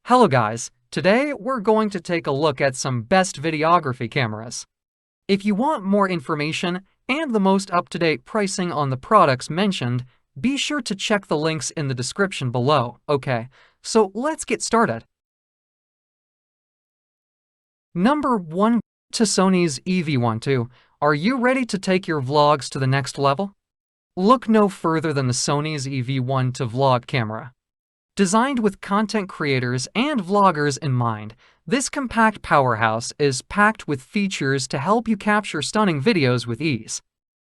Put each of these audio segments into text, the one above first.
Hello guys, today we're going to take a look at some best videography cameras. If you want more information and the most up-to-date pricing on the products mentioned, be sure to check the links in the description below. Okay, so let's get started. Number 1 to Sony's EV12. Are you ready to take your vlogs to the next level? Look no further than the Sony's EV1 to vlog camera. Designed with content creators and vloggers in mind, this compact powerhouse is packed with features to help you capture stunning videos with ease.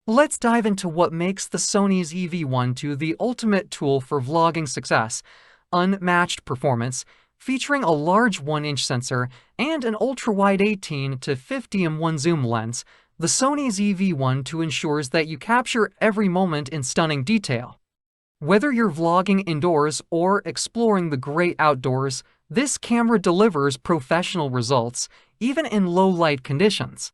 Let's dive into what makes the Sony's EV12 the ultimate tool for vlogging success. Unmatched performance, featuring a large 1-inch sensor and an ultra-wide 18 to 50mm zoom lens, the Sony's EV12 ensures that you capture every moment in stunning detail. Whether you're vlogging indoors or exploring the great outdoors, this camera delivers professional results, even in low-light conditions.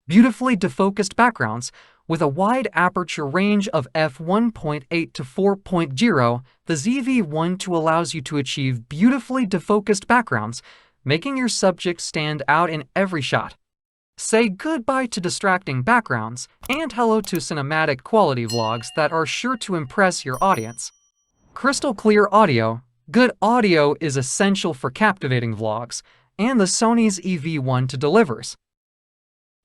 Beautifully defocused backgrounds. With a wide aperture range of f1.8 to 4.0, the EV12 allows you to achieve beautifully defocused backgrounds, making your subject stand out in every shot. Say goodbye to distracting backgrounds and hello to cinematic quality vlogs that are sure to impress your audience. Crystal clear audio. Good audio is essential for captivating vlogs, and the Sony's EV12 delivers.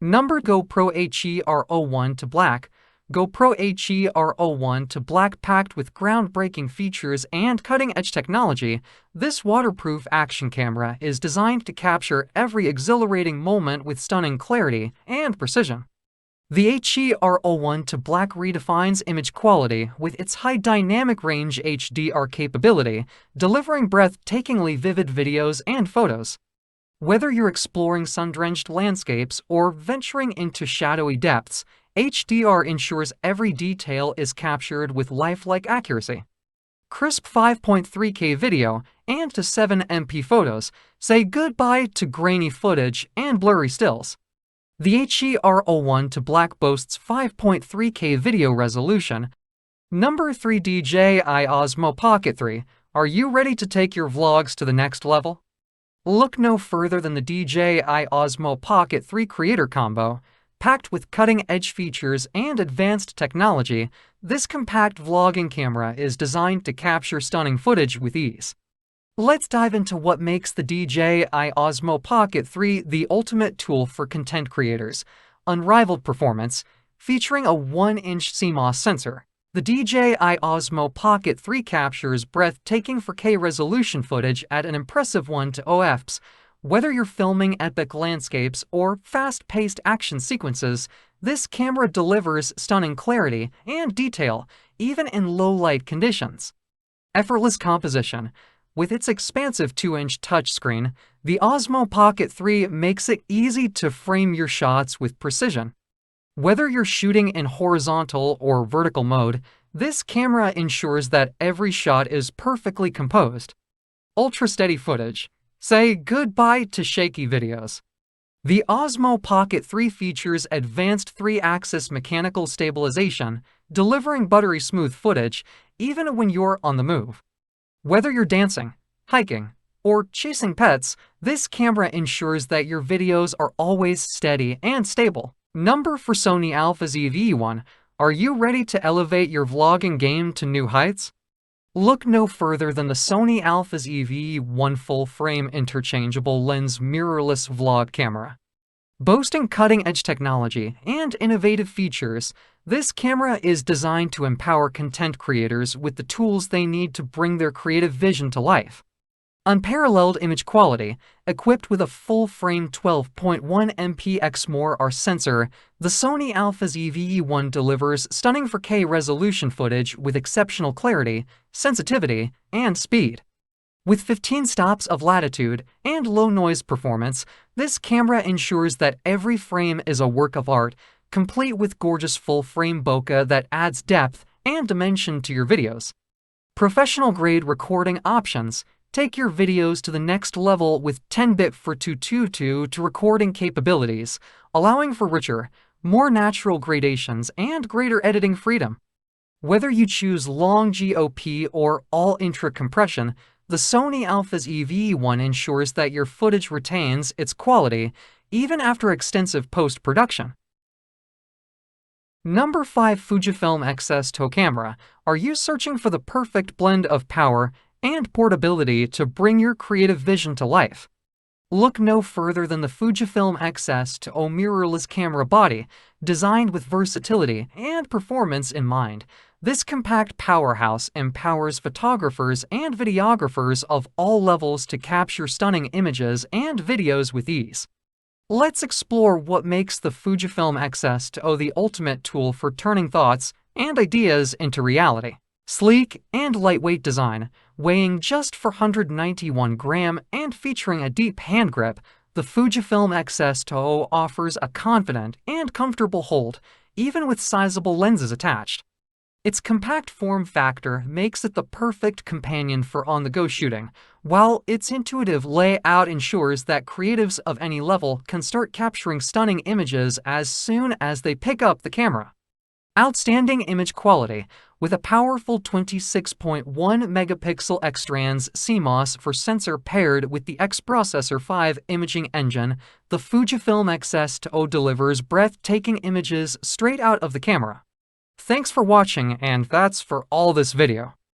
Number GoPro HERO1 to black. GoPro HERO1 to black, packed with groundbreaking features and cutting-edge technology, this waterproof action camera is designed to capture every exhilarating moment with stunning clarity and precision. The HERO1 to black redefines image quality with its high dynamic range HDR capability, delivering breathtakingly vivid videos and photos. Whether you're exploring sun-drenched landscapes or venturing into shadowy depths, HDR ensures every detail is captured with lifelike accuracy. Crisp 5.3K video and to 7MP photos. Say goodbye to grainy footage and blurry stills. The HERO1 to black boasts 5.3K video resolution. Number 3 DJI Osmo Pocket 3. Are you ready to take your vlogs to the next level? Look no further than the DJI Osmo Pocket 3 Creator Combo. Packed with cutting-edge features and advanced technology, this compact vlogging camera is designed to capture stunning footage with ease. Let's dive into what makes the DJI Osmo Pocket 3 the ultimate tool for content creators. Unrivaled performance, featuring a 1-inch CMOS sensor. The DJI Osmo Pocket 3 captures breathtaking 4K resolution footage at an impressive 1:0 fps. Whether you're filming epic landscapes or fast-paced action sequences, this camera delivers stunning clarity and detail, even in low-light conditions. Effortless composition. With its expansive 2-inch touchscreen, the Osmo Pocket 3 makes it easy to frame your shots with precision. Whether you're shooting in horizontal or vertical mode, this camera ensures that every shot is perfectly composed. Ultra-steady footage. Say goodbye to shaky videos. The Osmo Pocket 3 features advanced 3-axis mechanical stabilization, delivering buttery smooth footage even when you're on the move. Whether you're dancing, hiking, or chasing pets, this camera ensures that your videos are always steady and stable. Number for Sony Alpha's EV1. Are you ready to elevate your vlogging game to new heights? Look no further than the Sony Alpha's EV1 full-frame interchangeable lens mirrorless vlog camera. Boasting cutting-edge technology and innovative features, this camera is designed to empower content creators with the tools they need to bring their creative vision to life. Unparalleled image quality, equipped with a full-frame 12.1MP XMOR sensor, the Sony Alpha's EV1 delivers stunning 4K resolution footage with exceptional clarity, sensitivity, and speed. With 15 stops of latitude and low noise performance, this camera ensures that every frame is a work of art, complete with gorgeous full-frame bokeh that adds depth and dimension to your videos. Professional-grade recording options. Take your videos to the next level with 10-bit for 222 to recording capabilities, allowing for richer, more natural gradations and greater editing freedom. Whether you choose long GOP or all intra compression, The Sony Alpha's EV1 ensures that your footage retains its quality even after extensive post-production. Number 5. Fujifilm XS2 Camera. Are you searching for the perfect blend of power and portability to bring your creative vision to life? Look no further than the Fujifilm XS2 mirrorless camera body, designed with versatility and performance in mind. This compact powerhouse empowers photographers and videographers of all levels to capture stunning images and videos with ease. Let's explore what makes the Fujifilm XS2 the ultimate tool for turning thoughts and ideas into reality. Sleek and lightweight design, weighing just 491 grams and featuring a deep hand grip, the Fujifilm XS2 offers a confident and comfortable hold, even with sizable lenses attached. Its compact form factor makes it the perfect companion for on-the-go shooting, while its intuitive layout ensures that creatives of any level can start capturing stunning images as soon as they pick up the camera. Outstanding image quality. With a powerful 26.1 megapixel X-Trans CMOS for sensor paired with the X-Processor 5 imaging engine, the Fujifilm XS2 delivers breathtaking images straight out of the camera. Thanks for watching, and that's for all this video.